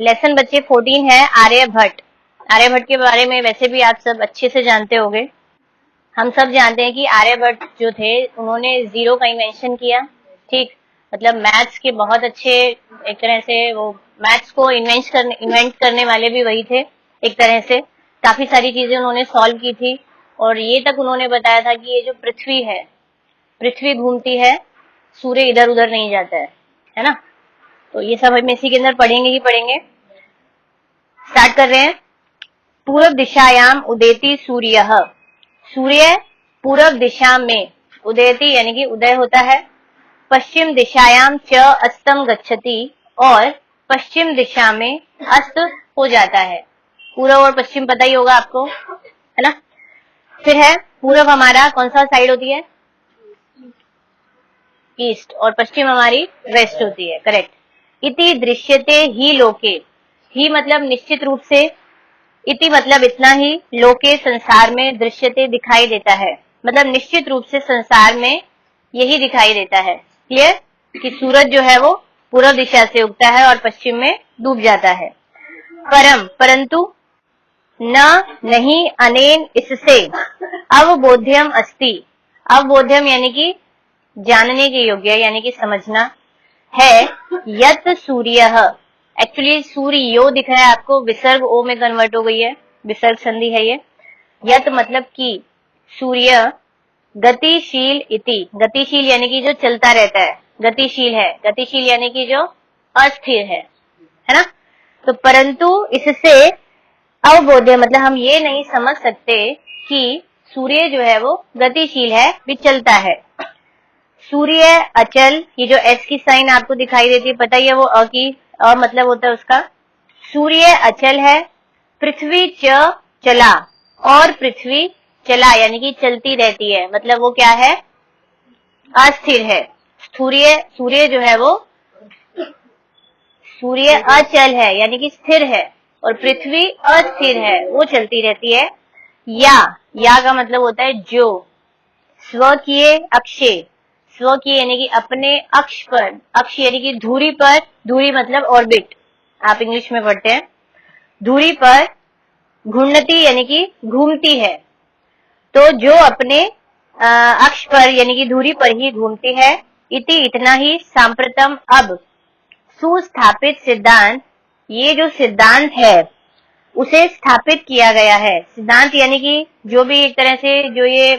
Lesson बच्चे 14 है आर्यभट्ट। आर्यभट्ट के बारे में वैसे भी आप सब अच्छे से जानते होंगे। हम सब जानते हैं कि आर्यभट्ट जो थे उन्होंने जीरो का इन्वेंशन किया। ठीक, मतलब मैथ्स के बहुत अच्छे, एक तरह से वो मैथ्स को इन्वेंट करने वाले भी वही थे। एक तरह से काफी सारी चीजें उन्होंने सॉल्व की थी और ये तक उन्होंने बताया था कि ये जो पृथ्वी है, पृथ्वी घूमती है, सूर्य इधर उधर नहीं जाता है ना। तो ये सब हम इसी के अंदर पढ़ेंगे ही पढ़ेंगे। स्टार्ट कर रहे हैं। पूर्व दिशायाम उदेति सूर्य। सूर्य पूर्व दिशा में उदेति यानी कि उदय होता है। पश्चिम दिशायाम च अस्तम गच्छति, और पश्चिम दिशा में अस्त हो जाता है। पूर्व और पश्चिम पता ही होगा आपको, है ना। फिर है पूर्व हमारा कौन सा साइड होती है, ईस्ट, और पश्चिम हमारी वेस्ट होती है। करेक्ट। इति दृश्यते ही लोके, ही मतलब निश्चित रूप से, इति मतलब इतना ही, लोके संसार में, दृश्यते दिखाई देता है, मतलब निश्चित रूप से संसार में यही दिखाई देता है। क्लियर, कि सूरज जो है वो पूर्व दिशा से उगता है और पश्चिम में डूब जाता है। परम परंतु, न नहीं, अनेन इससे, अवबोध्यम अस्ति। अवबोध्यम यानी कि जानने के योग्य, यानी कि समझना है। यत सूर्य, एक्चुअली सूर्य यो दिख रहा है आपको, विसर्ग ओ में कन्वर्ट हो गई है, विसर्ग संधि है ये। यत मतलब कि सूर्य गतिशील इति, गतिशील यानी कि जो चलता रहता है, गतिशील है, गतिशील यानी कि जो अस्थिर है ना। तो परंतु इससे अवबोध्य मतलब हम ये नहीं समझ सकते कि सूर्य जो है वो गतिशील है, भी चलता है। सूर्य अचल, ये जो एस की साइन आपको दिखाई देती है, पता ही है वो अ की, अ मतलब होता है उसका। सूर्य अचल है। पृथ्वी च चला, और पृथ्वी चला यानी कि चलती रहती है, मतलब वो क्या है, अस्थिर है। सूर्य जो है वो, सूर्य अचल है यानी कि स्थिर है, और पृथ्वी अस्थिर है, वो चलती रहती है। या का मतलब होता है जो। स्वकीय अक्षे, स्वकीय यानी कि अपने अक्ष पर, अक्ष यानी कि धुरी पर, धुरी मतलब ऑर्बिट, आप इंग्लिश में पढ़ते हैं। धुरी पर घूर्णति यानी कि घूमती है, तो जो अपने अक्ष पर यानी कि धुरी पर ही घूमती है। इति इतना ही, सांप्रतम अब, सुस्थापित सिद्धांत, ये जो सिद्धांत है उसे स्थापित किया गया है। सिद्धांत यानी कि जो भी एक तरह से जो ये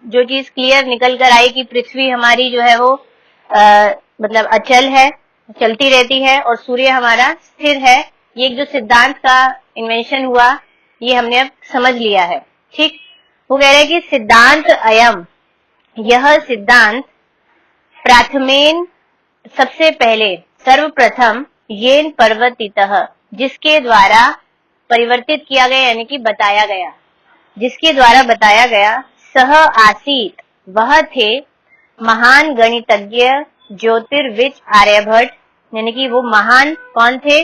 जो चीज क्लियर निकल कर आई कि पृथ्वी हमारी जो है वो मतलब अचल है, चलती रहती है, और सूर्य हमारा स्थिर है। ये एक जो सिद्धांत का इन्वेंशन हुआ, ये हमने अब समझ लिया है। ठीक, वो कह रहे हैं कि सिद्धांत अयम, यह सिद्धांत प्राथमेन सबसे पहले, सर्वप्रथम, येन परिवर्तितः जिसके द्वारा परिवर्तित किया गया यानी कि बताया गया, जिसके द्वारा बताया गया। सह आसीत, वह थे, महान गणितज्ञ ज्योतिर्विद आर्यभट्ट, यानी कि वो महान कौन थे,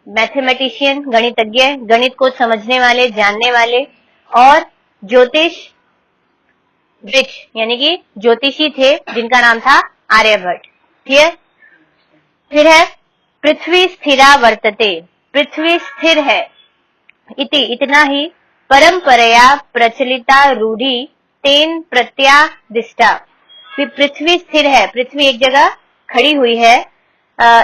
मैथमेटिशियन, गणितज्ञ, गणित को समझने वाले, जानने वाले, और ज्योतिष विच यानी कि ज्योतिषी थे, जिनका नाम था आर्यभट्ट। क्लियर। फिर है पृथ्वी स्थिरा वर्तते, पृथ्वी स्थिर है। इति इतना ही, परंपरया प्रचलिता रूढ़ी तेन प्रत्यादिष्टा, पृथ्वी स्थिर है, पृथ्वी एक जगह खड़ी हुई है।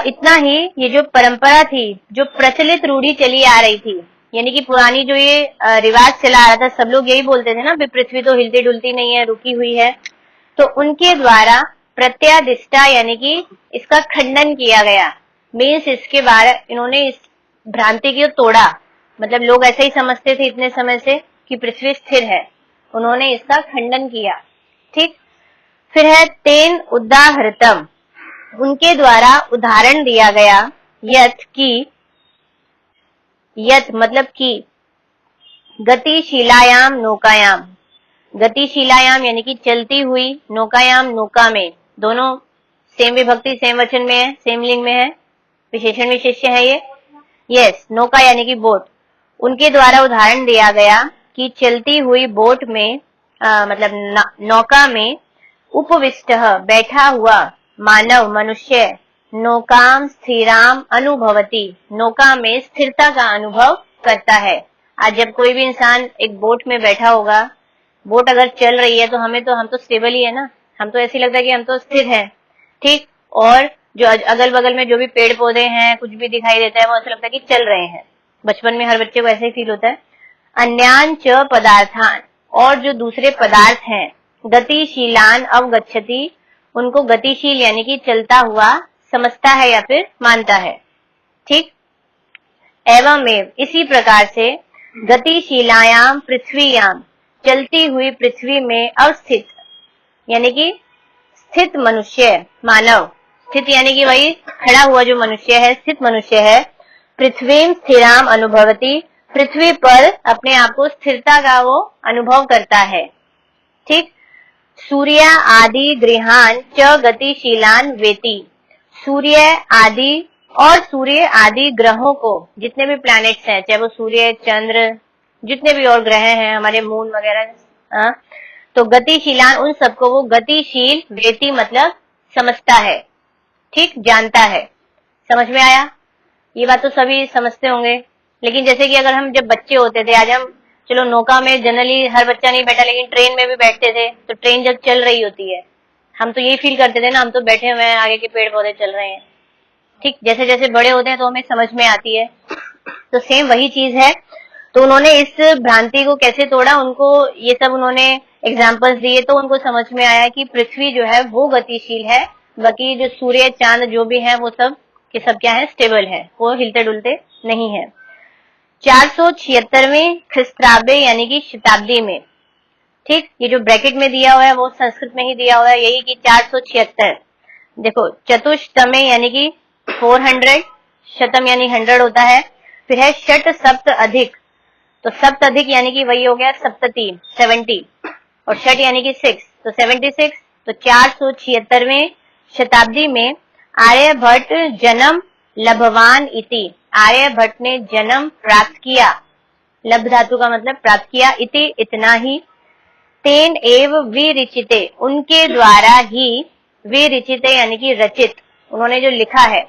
इतना ही, ये जो परंपरा थी, जो प्रचलित रूढ़ी चली आ रही थी, यानी कि पुरानी जो ये रिवाज चला आ रहा था, सब लोग यही बोलते थे ना, पृथ्वी तो हिलती डुलती नहीं है, रुकी हुई है, तो उनके द्वारा प्रत्यादिष्टा यानी कि इसका खंडन किया गया। मीन्स इसके बारे इन्होंने इस भ्रांति को तोड़ा, मतलब लोग ऐसे ही समझते थे इतने समय से कि पृथ्वी स्थिर है, उन्होंने इसका खंडन किया। ठीक। फिर है तेन उदाहृतम, उनके द्वारा उदाहरण दिया गया। यत की, यत मतलब की, गतिशीलायाम नौकायाम, गतिशीलायाम यानी कि चलती हुई, नौकायाम नौका में, दोनों सेम विभक्ति सेम वचन में है, सेम लिंग में है, विशेषण विशेष्य है ये। यस, नौका यानी कि बोट, उनके द्वारा उदाहरण दिया गया कि चलती हुई बोट में मतलब नौका में उपविष्ट बैठा हुआ मानव, मनुष्य, नौकाम स्थिराम अनुभवती, नौका में स्थिरता का अनुभव करता है। आज जब कोई भी इंसान एक बोट में बैठा होगा, बोट अगर चल रही है तो हम तो स्टेबल ही है ना, हम तो ऐसे लगता है कि हम तो स्थिर हैं, ठीक। और जो अगल बगल में जो भी पेड़ पौधे हैं, कुछ भी दिखाई देता है, वो ऐसा लगता है कि चल रहे हैं। बचपन में हर बच्चे को ऐसे ही फील होता है। अन्यान च पदार्थान, और जो दूसरे पदार्थ हैं, गतिशीलान अवगच्छति, उनको गतिशील यानी कि चलता हुआ समझता है या फिर मानता है, ठीक। एवं इसी प्रकार से गतिशीलायाम पृथ्वीयाम, चलती हुई पृथ्वी में अवस्थित यानी कि स्थित मनुष्य, मानव, स्थित यानी कि वही खड़ा हुआ जो मनुष्य है, स्थित मनुष्य है, पृथ्वी स्थिराम अनुभवती, पृथ्वी पर अपने आप को स्थिरता का वो अनुभव करता है, ठीक। सूर्य आदि गृहान च गतिशीलान वेति, सूर्य आदि और सूर्य आदि ग्रहों को, जितने भी प्लैनेट्स हैं, चाहे वो सूर्य, चंद्र, जितने भी और ग्रह हैं, हमारे मून वगैरह, तो गतिशीलान, उन सबको वो गतिशील वेति मतलब समझता है, ठीक, जानता है। समझ में आया? ये बात तो सभी समझते होंगे। लेकिन जैसे कि अगर हम जब बच्चे होते थे, आज हम चलो नौका में जनरली हर बच्चा नहीं बैठा, लेकिन ट्रेन में भी बैठते थे, तो ट्रेन जब चल रही होती है हम तो यही फील करते थे ना, हम तो बैठे हुए हैं, आगे के पेड़ पौधे चल रहे हैं, ठीक। जैसे जैसे बड़े होते हैं तो हमें समझ में आती है, तो सेम वही चीज है। तो उन्होंने इस भ्रांति को कैसे तोड़ा, उनको ये सब उन्होंने एग्जाम्पल्स दिए, तो उनको समझ में आया कि पृथ्वी जो है वो गतिशील है, बाकी जो सूर्य चांद जो भी है वो सब के सब क्या है, स्टेबल है, वो हिलते डुलते नहीं है। 476वें ख्रिस्ताब्दे यानी कि शताब्दी में, ठीक, ये जो ब्रैकेट में दिया हुआ है वो संस्कृत में ही दिया हुआ है, यही कि 476। देखो चतुष्टमे यानी कि 400, शतम यानी 100 होता है, फिर है षट सप्त अधिक, तो सप्त अधिक यानी कि वही हो गया सप्तती 70, और षट यानी कि 6, तो 76। तो 476वें शताब्दी में आर्यभट्ट जन्म लभवान इति, आर्यभट्ट ने जन्म प्राप्त किया, लभ धातु का मतलब प्राप्त किया, इति इतना ही, तेन एव विरचिते, उनके द्वारा ही, विरचिते यानी कि रचित, उन्होंने जो लिखा है,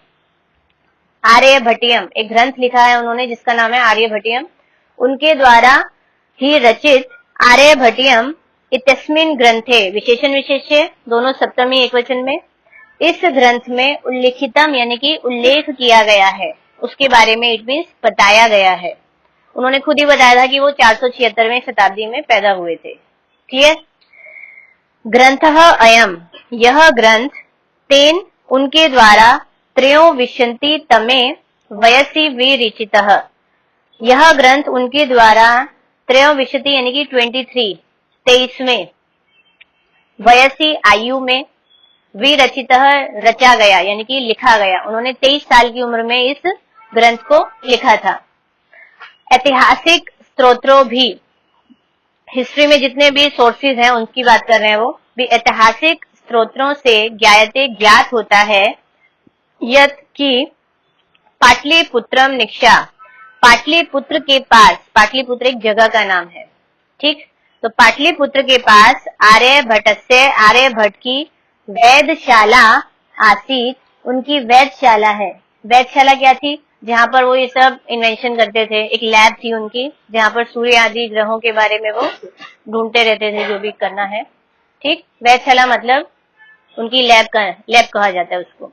आर्यभट्टियम, एक ग्रंथ लिखा है उन्होंने जिसका नाम है आर्यभट्टियम, उनके द्वारा ही रचित आर्यभट्टियम इत्यस्मिन् ग्रंथे, विशेषण विशेष्य दोनों सप्तमी एकवचन में, इस ग्रंथ में उल्लिखितम यानी कि उल्लेख किया गया है, उसके बारे में इट मीन्स बताया गया है। उन्होंने खुद ही बताया था कि वो 476वें शताब्दी में पैदा हुए थे, क्लियर। ग्रंथः अयम, यह ग्रंथ, तेन उनके द्वारा, त्रयोविंशति तमे वयसि विरचितः, यह ग्रंथ उनके द्वारा त्रयोविंशति यानी कि 23, 23वें, वयसी आयु में, विरचितः रचा गया यानी कि लिखा गया, उन्होंने 23 साल की उम्र में इस ग्रंथ को लिखा था। ऐतिहासिक स्त्रोत्रों भी, हिस्ट्री में जितने भी सोर्सेज हैं उनकी बात कर रहे हैं, वो भी ऐतिहासिक स्त्रोत्रों से ज्ञात होता है, यत की पाटलिपुत्रम निक्षा, पाटलिपुत्र के पास, पाटलिपुत्र एक जगह का नाम है, ठीक, तो पाटलिपुत्र के पास आर्यभट्टस्य, आर्यभट्ट की वेदशाला आसीत, उनकी वेदशाला है। वेदशाला क्या थी, जहां पर वो ये सब इन्वेंशन करते थे, एक लैब थी उनकी, जहां पर सूर्य आदि ग्रहों के बारे में वो ढूंढते रहते थे जो भी करना है, ठीक। वेदशाला मतलब उनकी लैब कहा जाता है उसको।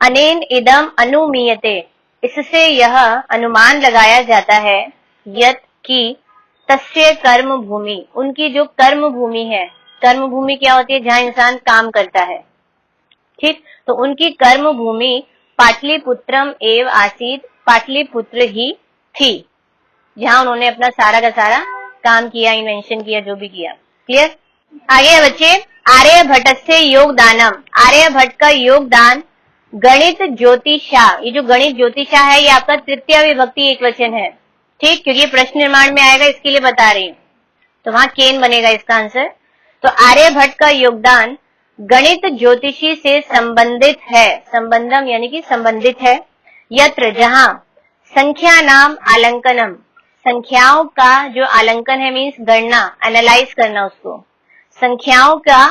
अनेन इदम अनुमीयते, इससे यह अनुमान लगाया जाता है, यत की तस्य कर्म भूमि, उनकी जो कर्म भूमि है, कर्म भूमि क्या होती है, जहां इंसान काम करता है, ठीक, तो उनकी कर्म भूमि पाटलिपुत्रम एव आसीत, पाटलिपुत्र ही थी, जहां उन्होंने अपना सारा का सारा काम किया, इन्वेंशन किया, जो भी किया, क्लियर। आगे बच्चे, आर्यभट्ट से योगदानम, आर्यभट्ट का योगदान, गणित ज्योतिषा, ये जो गणित ज्योतिषा है ये आपका तृतीय विभक्ति एकवचन है, ठीक, क्योंकि प्रश्न निर्माण में आएगा इसके लिए बता रही हूं, तो वहां केन बनेगा इसका आंसर। तो आर्यभट्ट का योगदान गणित ज्योतिषी से संबंधित है, संबंधम यानी कि संबंधित है, यत्र जहां संख्या नाम आलंकनम, संख्याओं का जो आलंकन है मीन्स गणना, एनालाइज करना उसको, संख्याओं का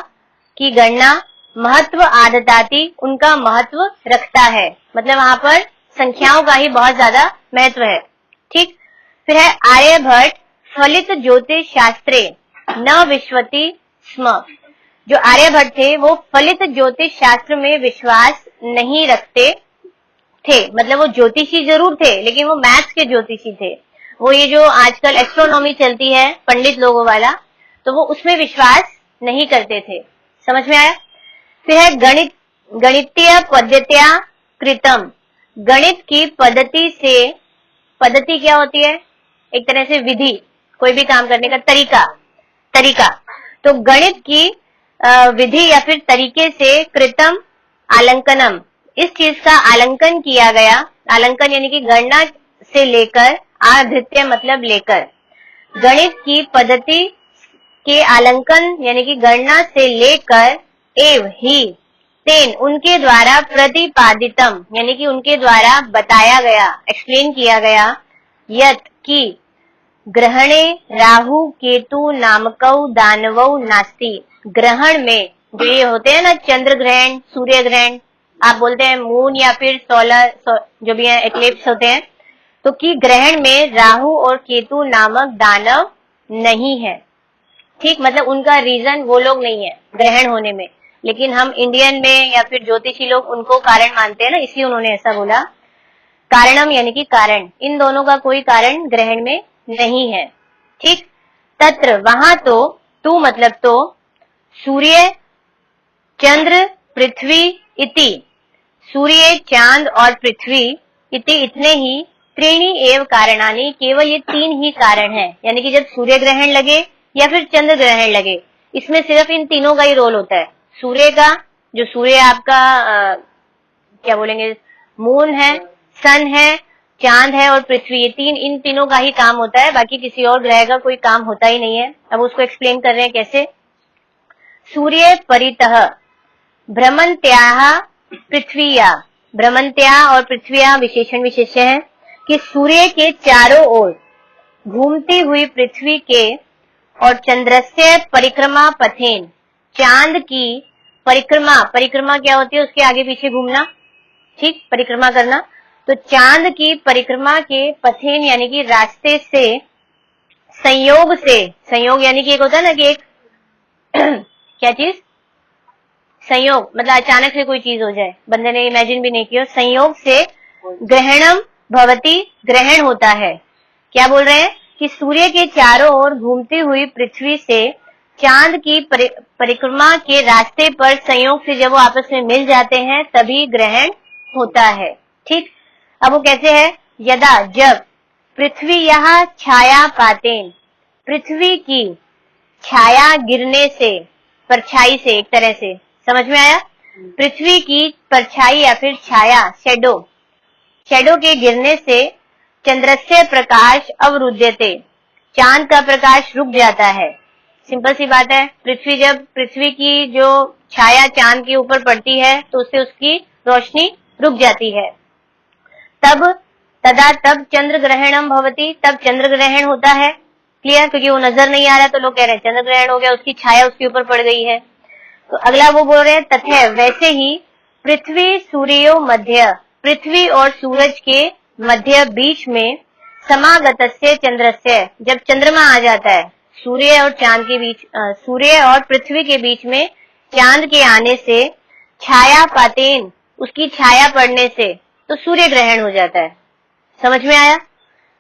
की गणना, महत्व आदताती, उनका महत्व रखता है, मतलब वहां पर संख्याओं का ही बहुत ज्यादा महत्व है। ठीक, फिर है आर्यभट्ट फलित ज्योतिष शास्त्रे न विश्वती स्म। जो आर्यभट्ट थे वो फलित ज्योतिष शास्त्र में विश्वास नहीं रखते थे, मतलब वो ज्योतिषी जरूर थे लेकिन वो मैथ्स के ज्योतिषी थे। वो ये जो आजकल एस्ट्रोनॉमी चलती है पंडित लोगों वाला, तो वो उसमें विश्वास नहीं करते थे। समझ में आया? फिर है गणितीय पद्धतिया कृतम। गणित की पद्धति से, पद्धति क्या होती है? एक तरह से विधि, कोई भी काम करने का तरीका। तो गणित की विधि या फिर तरीके से कृतम आलंकनम, इस चीज का आलंकन किया गया। आलंकन यानी कि गणना से लेकर, आधृत्य मतलब लेकर, गणित की पद्धति के आलंकन यानी कि गणना से लेकर, एव ही तेन, उनके द्वारा प्रतिपादितम यानी कि उनके द्वारा बताया गया, एक्सप्लेन किया गया, यत की ग्रहणे राहु केतु नामकौ दानवौ नास्ति। ग्रहण में जो ये होते हैं ना, चंद्र ग्रहण, सूर्य ग्रहण, आप बोलते हैं मून या फिर सोलर, जो भी है एक्लिप्स होते हैं, तो कि ग्रहण में राहु और केतु नामक दानव नहीं है। ठीक, मतलब उनका रीजन वो लोग नहीं है ग्रहण होने में, लेकिन हम इंडियन में या फिर ज्योतिषी लोग उनको कारण मानते हैं ना, इसलिए उन्होंने ऐसा बोला। कारणम यानी कि कारण, इन दोनों का कोई कारण ग्रहण में नहीं है। ठीक, तत्र वहां तो, तू मतलब तो, सूर्य चंद्र पृथ्वी इति, सूर्य चांद और पृथ्वी इति इतने ही, त्रीणी एव कारणानि, केवल ये तीन ही कारण है। यानी कि जब सूर्य ग्रहण लगे या फिर चंद्र ग्रहण लगे, इसमें सिर्फ इन तीनों का ही रोल होता है। सूर्य का, जो सूर्य आपका क्या बोलेंगे, मून है, सन है, चांद है और पृथ्वी, ये इन तीनों का ही काम होता है, बाकी किसी और ग्रह का कोई काम होता ही नहीं है। अब उसको एक्सप्लेन कर रहे हैं कैसे। सूर्य परितः भ्रमंत्याः पृथ्वीया, भ्रमंत्या और पृथ्वीया विशेषण विशेष्य है कि सूर्य के चारों ओर घूमती हुई पृथ्वी के और चंद्रस्य परिक्रमा पथेन, चांद की परिक्रमा, परिक्रमा क्या होती है, उसके आगे पीछे घूमना, ठीक, परिक्रमा करना। तो चांद की परिक्रमा के पथेन यानी कि रास्ते से, संयोग से, संयोग यानी कि एक होता है ना कि एक क्या चीज, संयोग मतलब अचानक से कोई चीज हो जाए, बंदे ने इमेजिन भी नहीं किया, संयोग से ग्रहणम भवती, ग्रहण होता है। क्या बोल रहे हैं कि सूर्य के चारों ओर घूमती हुई पृथ्वी से चांद की परिक्रमा के रास्ते पर संयोग से जब वो आपस में मिल जाते हैं तभी ग्रहण होता है। ठीक, अब वो कैसे है, यदा, जब, पृथ्वी यहाँ छाया पातेन, पृथ्वी की छाया गिरने से, परछाई से, एक तरह से, समझ में आया? पृथ्वी की परछाई या फिर छाया, शेडो, शेडो के गिरने से चंद्रस्य प्रकाश अवरुध्यते, चांद का प्रकाश रुक जाता है। सिंपल सी बात है, पृथ्वी की जो छाया चांद के ऊपर पड़ती है तो उससे उसकी रोशनी रुक जाती है। तब चंद्र ग्रहणम भवती, तब चंद्र ग्रहण होता है। क्लियर, क्योंकि वो नजर नहीं आ रहा तो लोग कह रहे हैं चंद्र ग्रहण हो गया, उसकी छाया उसके ऊपर पड़ गई है। तो अगला वो बोल रहे हैं तथा वैसे ही पृथ्वी सूर्यो मध्य, पृथ्वी और सूरज के मध्य बीच में समागतस्य चंद्रस्य, जब चंद्रमा आ जाता है, सूर्य और चांद के बीच, सूर्य और पृथ्वी के बीच में चांद के आने से, छाया पातेन, उसकी छाया पड़ने से, तो सूर्य ग्रहण हो जाता है। समझ में आया?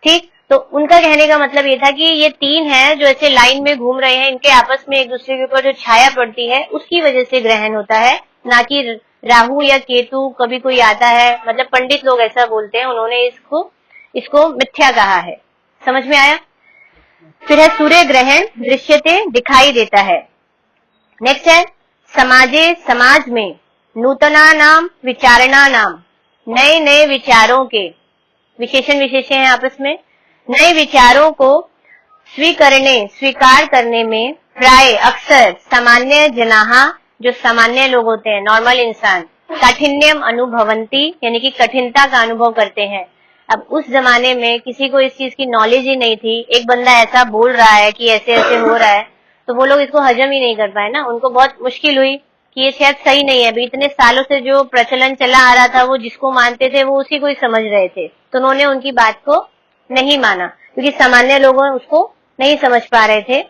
ठीक, तो उनका कहने का मतलब ये था कि ये तीन हैं जो ऐसे लाइन में घूम रहे हैं, इनके आपस में एक दूसरे के ऊपर जो छाया पड़ती है उसकी वजह से ग्रहण होता है, ना कि राहु या केतु कभी कोई आता है। मतलब पंडित लोग ऐसा बोलते हैं, उन्होंने इसको मिथ्या कहा है। समझ में आया? फिर है सूर्य ग्रहण दृश्यते, दिखाई देता है। नेक्स्ट है समाजे, समाज में, नूतना नाम विचारणा नाम, नए नए विचारों के, विशेषण विशेषण है आपस में, नए विचारों को स्वीकार करने में प्राय अक्सर सामान्य जनाहा, जो सामान्य लोग होते हैं, नॉर्मल इंसान, काठिन्यम अनुभवंती यानी कि कठिनता का अनुभव करते हैं। अब उस जमाने में किसी को इस चीज की नॉलेज ही नहीं थी, एक बंदा ऐसा बोल रहा है कि ऐसे ऐसे हो रहा है, तो वो लोग इसको हजम ही नहीं कर पाए ना, उनको बहुत मुश्किल हुई कि ये शायद सही नहीं है, अभी इतने सालों से जो प्रचलन चला आ रहा था वो जिसको मानते थे वो उसी को ही समझ रहे थे, तो उन्होंने उनकी बात को नहीं माना, क्योंकि सामान्य लोग उसको नहीं समझ पा रहे थे।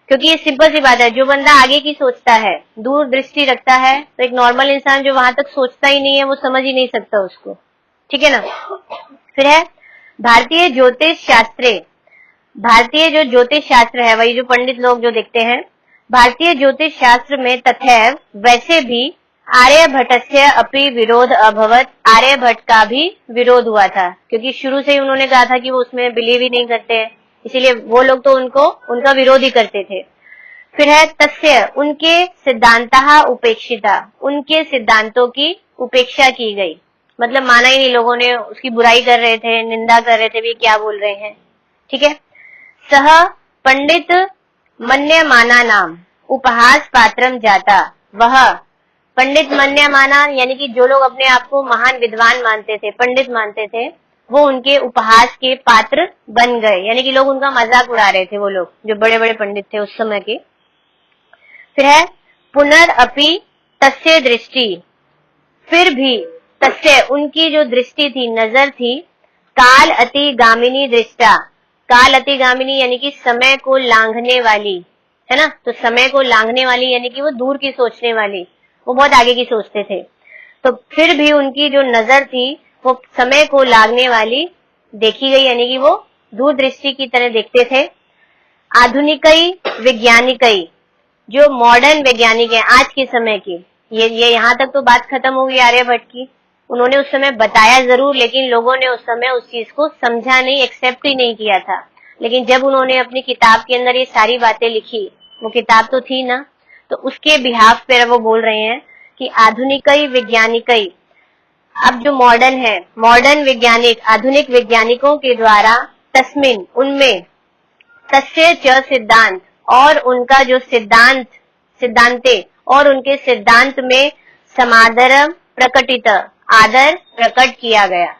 क्योंकि ये सिंपल सी बात है, जो बंदा आगे की सोचता है, दूर दृष्टि रखता है, तो एक नॉर्मल इंसान जो वहां तक सोचता ही नहीं है वो समझ ही नहीं सकता उसको, ठीक है ना। फिर है भारतीय ज्योतिष शास्त्रे, भारतीय जो ज्योतिष शास्त्र है, वही जो पंडित लोग जो देखते हैं, भारतीय ज्योतिष शास्त्र में तथैव वैसे भी आर्यभट्टस्य अपि विरोध अभवत, आर्यभट्ट का भी विरोध हुआ था, क्योंकि शुरू से ही उन्होंने कहा था कि वो उसमें बिलीव ही नहीं करते हैं, इसीलिए वो लोग तो उनका विरोध ही करते थे। फिर है तस्य, उनके सिद्धांतः उपेक्षिता, उनके सिद्धांतों की उपेक्षा की गई, मतलब माना ही नहीं, लोगों ने उसकी बुराई कर रहे थे, निंदा कर रहे थे, भी क्या बोल रहे हैं, ठीक है। सह पंडित मन्यमाना नाम उपहास पात्रम जाता, वह पंडित मन्यमाना यानी कि जो लोग अपने आप को महान विद्वान मानते थे, पंडित मानते थे, वो उनके उपहास के पात्र बन गए, यानी कि लोग उनका मजाक उड़ा रहे थे, वो लोग जो बड़े बड़े पंडित थे उस समय के। फिर है पुनरअपि तस्य दृष्टि, फिर भी तस्य उनकी जो दृष्टि थी, नजर थी, काल अति गामिनी दृष्टा, काल अति गामिनी यानी कि समय को लांघने वाली, है ना, तो समय को लांघने वाली यानी कि वो दूर की सोचने वाली, वो बहुत आगे की सोचते थे, तो फिर भी उनकी जो नजर थी वो समय को लांघने वाली देखी गई, यानी कि वो दूरदृष्टि की तरह देखते थे। आधुनिकई वैज्ञानिकई, जो मॉडर्न वैज्ञानिक है आज के समय के, ये यहाँ तक तो बात खत्म हो गई आर्यभट्ट की, उन्होंने उस समय बताया जरूर, लेकिन लोगों ने उस समय उस चीज को समझा नहीं, एक्सेप्ट ही नहीं किया था। लेकिन जब उन्होंने अपनी किताब के अंदर ये सारी बातें लिखी, वो किताब तो थी ना, तो उसके बिहाफ पे वो बोल रहे हैं कि आधुनिकई वैज्ञानिकई, अब जो मॉडर्न है, मॉडर्न वैज्ञानिक, आधुनिक वैज्ञानिकों के द्वारा तस्मिन उनमें, तस्य च सिद्धांत और उनका जो सिद्धांते और उनके सिद्धांत में समादरम प्रकटित, आदर प्रकट किया गया।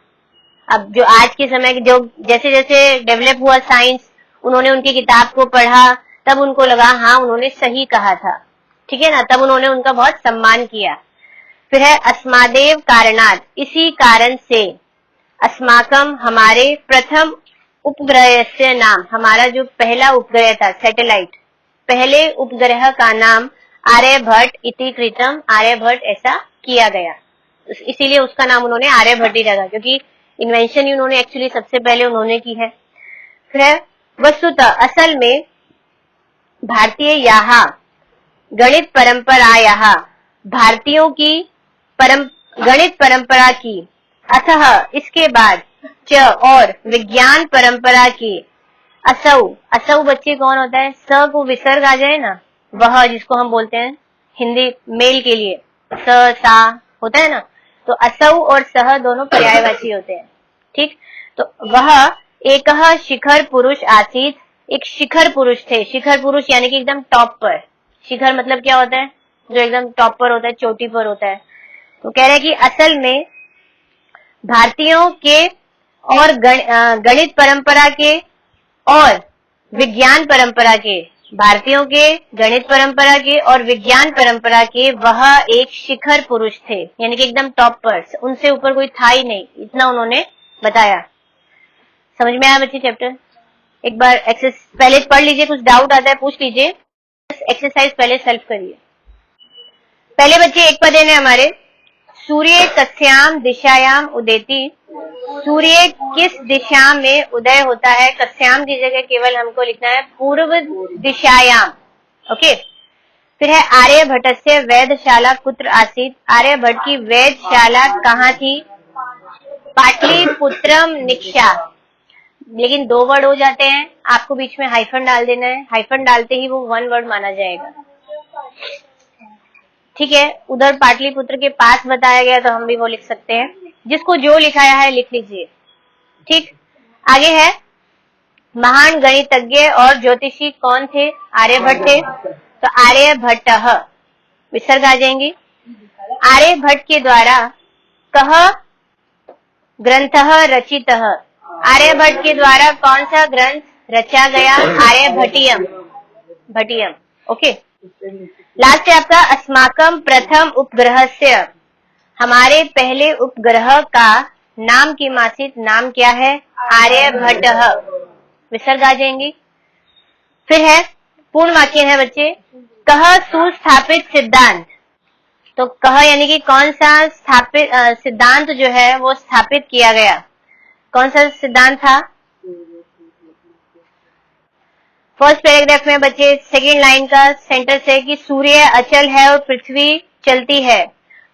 अब जो आज के समय जो जैसे जैसे डेवलप हुआ साइंस, उन्होंने उनकी किताब को पढ़ा, तब उनको लगा हाँ उन्होंने सही कहा था, ठीक है ना, तब उन्होंने उनका बहुत सम्मान किया। फिर है अस्मादेव कारणात्, इसी कारण से, अस्माकम हमारे, प्रथम उपग्रह से नाम, हमारा जो पहला उपग्रह था सैटेलाइट, पहले उपग्रह का नाम आर्यभट्ट इति कृतम, आर्यभट्ट ऐसा किया गया, इसीलिए उसका नाम उन्होंने आर्यभट्ट ही रखा, क्योंकि इन्वेंशन ही उन्होंने एक्चुअली सबसे पहले उन्होंने की है। फिर वस्तुतः असल में भारतीय यहाँ गणित परंपरा, यहाँ भारतीयों की गणित परंपरा की, अतः इसके बाद च और विज्ञान परंपरा की, असौ बच्चे कौन होता है, स को विसर्ग आ जाए ना, वह जिसको हम बोलते हैं हिंदी मेल के लिए स सा होता है ना, तो असौ और सह दोनों पर्यायवाची होते हैं, ठीक। तो वह एक शिखर पुरुष आसीत, एक शिखर पुरुष थे, शिखर पुरुष यानी कि एकदम टॉप पर, शिखर मतलब क्या होता है, जो एकदम टॉप पर होता है, चोटी पर होता है। तो कह रहे हैं कि असल में भारतीयों के और गणित परंपरा के और विज्ञान परंपरा के, भारतीयों के गणित परंपरा के और विज्ञान परंपरा के वह एक शिखर पुरुष थे, यानी कि एकदम टॉप पर, उनसे ऊपर कोई था ही नहीं, इतना उन्होंने बताया। समझ में आया बच्चे चैप्टर? एक बार एक्सरसाइज पहले पढ़ लीजिए, कुछ डाउट आता है पूछ लीजिए, एक्सरसाइज पहले सेल्फ करिए। पहले बच्चे एक पद है हमारे, सूर्य कस्याम दिशायाम उदेति, सूर्य किस दिशा में उदय होता है, कस्याम की जगह केवल हमको लिखना है पूर्व दिशायाम, ओके। फिर है आर्यभट्टस्य वेधशाला कुत्र आसीत, आर्यभट्ट की वेधशाला कहाँ थी, पाटलिपुत्रम निक्षा, लेकिन दो वर्ड हो जाते हैं, आपको बीच में हाइफन डाल देना है, हाइफन डालते ही वो वन वर्ड माना जाएगा, ठीक है। उधर पाटलिपुत्र के पास बताया गया तो हम भी वो लिख सकते हैं, जिसको जो लिखाया है लिख लीजिए, ठीक। आगे है महान गणितज्ञ और ज्योतिषी कौन थे, आर्यभट्ट थे, तो आर्यभट्ट विसर्ग आ जाएंगी। आर्यभट्ट के द्वारा कह ग्रंथ रचित, आर्यभट्ट के द्वारा कौन सा ग्रंथ रचा गया, आर्यभट्टियम, भट्टियम, ओके। लास्ट है आपका अस्माकम प्रथम उपग्रह से, हमारे पहले उपग्रह का नाम की मासित नाम क्या है? आर्यभट्टः, विसर्ग आ जाएंगी। फिर है पूर्ण वाक्य है बच्चे, कह सुस्थापित सिद्धांत, तो कह यानी कि कौन सा स्थापित सिद्धांत जो है वो स्थापित किया गया, कौन सा सिद्धांत था? फर्स्ट पैराग्राफ में बच्चे सेकेंड लाइन का सेंटेंस है कि सूर्य अचल है और पृथ्वी चलती है,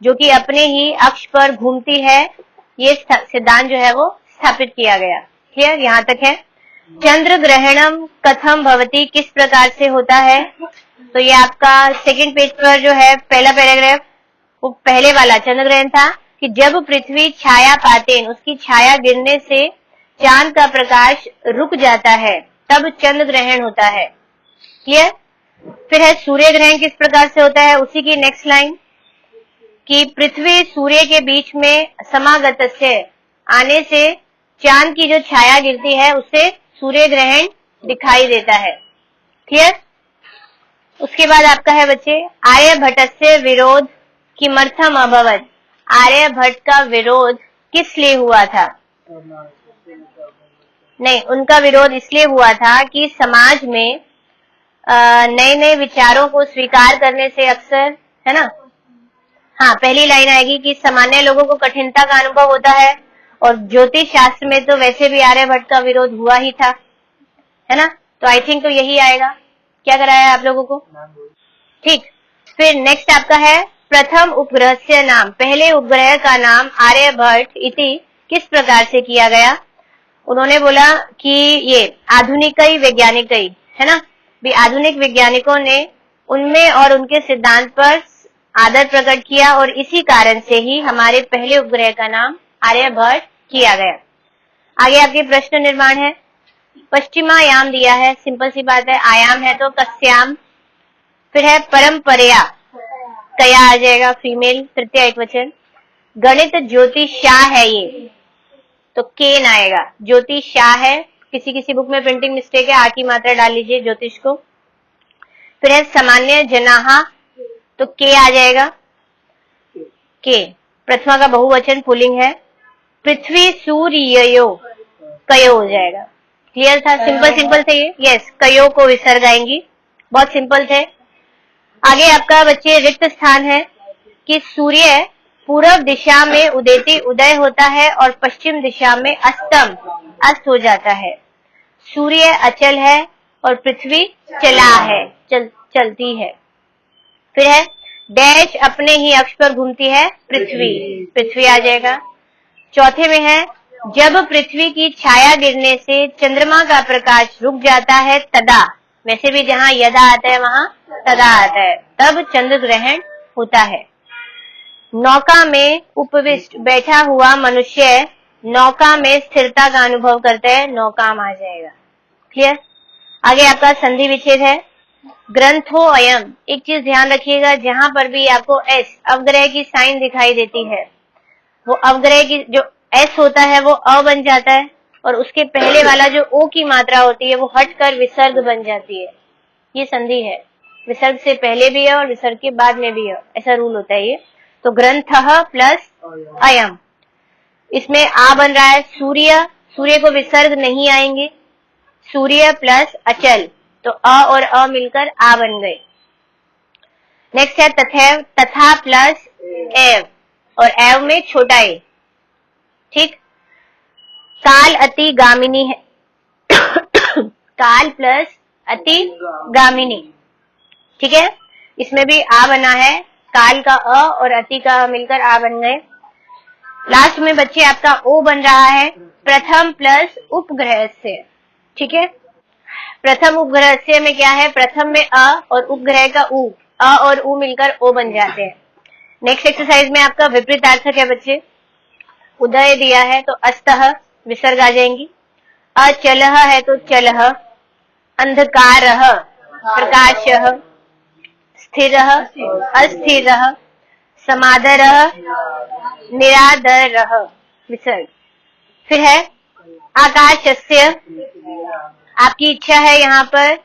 जो कि अपने ही अक्ष पर घूमती है, ये सिद्धांत जो है वो स्थापित किया गया। क्लियर, यहां तक है। चंद्र ग्रहणम कथम भवती, किस प्रकार से होता है, तो ये आपका सेकेंड पेज पर जो है पहला पैराग्राफ, वो पहले वाला चंद्र ग्रहण था कि जब पृथ्वी छाया पाते, उसकी छाया गिरने से चांद का प्रकाश रुक जाता है, तब चंद्र ग्रहण होता है। क्लियर। फिर है सूर्य ग्रहण किस प्रकार से होता है, उसी की नेक्स्ट लाइन कि पृथ्वी सूर्य के बीच में समागत से आने से चांद की जो छाया गिरती है उससे सूर्य ग्रहण दिखाई देता है। क्लियर। उसके बाद आपका है बच्चे आर्यभट्ट से विरोध किमर्थम अभवत, आर्यभट्ट का विरोध किस लिए हुआ था? नहीं, उनका विरोध इसलिए हुआ था कि समाज में नए नए विचारों को स्वीकार करने से अक्सर, है ना, हाँ पहली लाइन आएगी कि सामान्य लोगों को कठिनता का अनुभव होता है, और ज्योतिष शास्त्र में तो वैसे भी आर्यभट्ट का विरोध हुआ ही था, है ना, तो आई थिंक तो यही आएगा। क्या कराया आप लोगों को? ठीक। फिर नेक्स्ट आपका है प्रथम उपग्रह से नाम, पहले उपग्रह का नाम आर्यभट्ट इति किस प्रकार से किया गया? उन्होंने बोला कि ये आधुनिक वैज्ञानिक है ना, भी आधुनिक वैज्ञानिकों ने उनमें और उनके सिद्धांत पर आदर प्रकट किया, और इसी कारण से ही हमारे पहले उपग्रह का नाम आर्यभट्ट किया गया। आगे आपके प्रश्न निर्माण है, पश्चिमायाम दिया है, सिंपल सी बात है, आयाम है तो कस्याम। फिर है परंपरया, कया आ जाएगा, फीमेल तृतीय एकवचन। गणित ज्योतिषा है ये, तो केन आएगा, ज्योतिषा है, किसी किसी बुक में प्रिंटिंग मिस्टेक है, आ की मात्रा डाल लीजिए ज्योतिष को। फिर है सामान्य जनाहा, तो के आ जाएगा, के प्रथमा का बहुवचन पुल्लिंग है। पृथ्वी सूर्यो, कयो हो जाएगा। क्लियर था, सिंपल सिंपल थे ये, यस, कयो को विसर्ग आएंगी, बहुत सिंपल थे। आगे आपका बच्चे रिक्त स्थान है कि सूर्य पूर्व दिशा में उदय होता है और पश्चिम दिशा में अस्त हो जाता है। सूर्य अचल है और पृथ्वी चला है, चलती है। फिर है डैश अपने ही अक्ष पर घूमती है, पृथ्वी आ जाएगा। चौथे में है जब पृथ्वी की छाया गिरने से चंद्रमा का प्रकाश रुक जाता है तदा, वैसे भी जहाँ यदा आता है वहाँ तदा आता है, तब चंद्र ग्रहण होता है। नौका में उपविष्ट बैठा हुआ मनुष्य नौका में स्थिरता का अनुभव करता है, नौकाम आ जाएगा। क्लियर। आगे आपका संधि विच्छेद है, ग्रंथो अयम। एक चीज ध्यान रखिएगा, जहां पर भी आपको एस अवग्रह की साइन दिखाई देती है, वो अवग्रह की जो एस होता है वो अ बन जाता है, और उसके पहले वाला जो ओ की मात्रा होती है वो हटकर विसर्ग बन जाती है। ये संधि है, विसर्ग से पहले भी है और विसर्ग के बाद में भी है, ऐसा रूल होता है ये। तो ग्रंथः प्लस अयम, इसमें आ बन रहा है सूर्य, सूर्य को विसर्ग नहीं आएंगे, सूर्य प्लस अचल, तो अ और अ मिलकर आ बन गए। नेक्स्ट है तथैव, तथा प्लस एव, और एव में छोटा ए। ठीक। काल अति गामिनी है काल प्लस अति गामिनी, ठीक है, इसमें भी आ बना है, काल का अ और अति का मिलकर आ बन गए। लास्ट में बच्चे आपका ओ बन रहा है प्रथम प्लस उपग्रह से। ठीक है, प्रथम उपग्रह से में क्या है, प्रथम में अ और उपग्रह का उ, अ और उ मिलकर ओ बन जाते हैं। नेक्स्ट एक्सरसाइज में आपका विपरीतार्थक है बच्चे, उदय दिया है तो अस्तः विसर्ग आ जाएंगी, अचलः है तो चलः, अंधकारः प्रकाशः, स्थिरः अस्थिरः, समादरः निरादरः, विसर्ग। फिर है आकाशस्य, आपकी इच्छा है यहाँ पर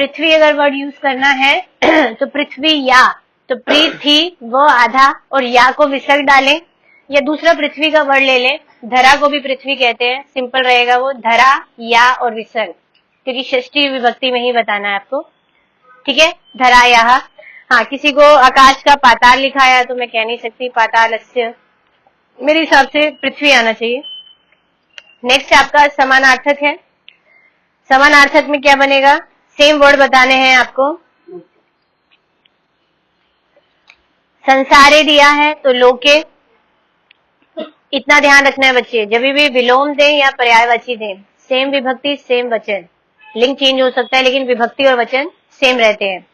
पृथ्वी अगर वर्ड यूज करना है तो पृथ्वी या, तो पृथ्वी वो आधा और या को विसर्ग डालें, या दूसरा पृथ्वी का वर्ड ले लें, धरा को भी पृथ्वी कहते हैं, सिंपल रहेगा वो, धरा या और विसर्ग, क्योंकि षष्ठी विभक्ति में ही बताना है आपको, ठीक है, धरा या। हाँ, किसी को आकाश का पाताल लिखाया तो मैं कह नहीं सकती पातालस्य, मेरे हिसाब से पृथ्वी आना चाहिए। नेक्स्ट आपका समानार्थक है। समानार्थक में क्या बनेगा, सेम वर्ड बताने हैं आपको। संसारे दिया है तो लोके, इतना ध्यान रखना है बच्चे, जब भी विलोम दें या पर्यायवाची दें, सेम विभक्ति सेम वचन, लिंग चेंज हो सकता है लेकिन विभक्ति और वचन सेम रहते हैं।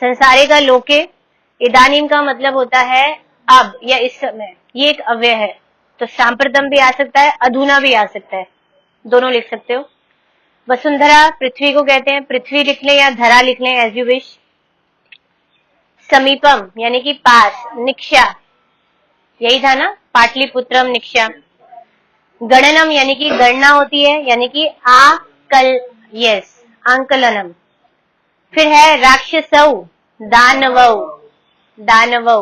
संसारे का लोके, इदानीम का मतलब होता है अब या इस समय, ये एक अव्यय है, तो सांप्रतम भी आ सकता है, अधुना भी आ सकता है, दोनों लिख सकते हो। वसुंधरा पृथ्वी को कहते हैं, पृथ्वी लिख लें या धरा लिख लें, एज यू विश। समीपम यानी कि पास, निक्षा, यही था ना, पाटलिपुत्रम निक्षा। गणनम यानी कि गणना होती है, यानी कि आकल, यस, आंकलनम। फिर है राक्षसौ, दानवौ, दानवौ,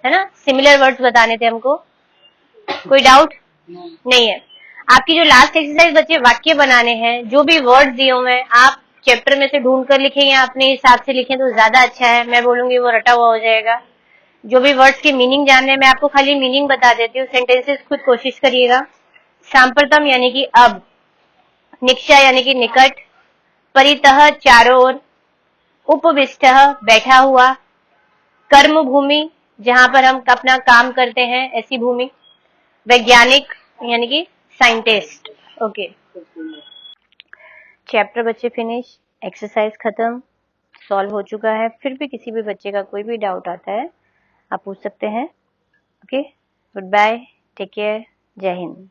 है ना, सिमिलर वर्ड्स बताने थे हमको। कोई डाउट नहीं है। आपकी जो लास्ट एक्सरसाइज बच्चे वाक्य बनाने हैं, जो भी वर्ड्स दिए हुए हैं आप चैप्टर में से ढूंढ कर लिखें या अपने हिसाब से लिखें तो ज्यादा अच्छा है, मैं बोलूंगी वो रटा हुआ हो जाएगा। जो भी वर्ड्स की मीनिंग जानने हैं, मैं आपको खाली मीनिंग बता देती हूँ, सेंटेंसेस खुद कोशिश करिएगा। सांप्रतम यानी कि अब, निक्षा यानी कि निकट, परितः चारों ओर, उपविष्टः बैठा हुआ, कर्म भूमि जहां पर हम अपना काम करते हैं ऐसी भूमि, वैज्ञानिक यानी कि साइंटिस्ट। ओके, चैप्टर बच्चे फिनिश, एक्सरसाइज खत्म, सॉल्व हो चुका है। फिर भी किसी भी बच्चे का कोई भी डाउट आता है आप पूछ सकते हैं। Okay, good bye, take care, जय हिंद।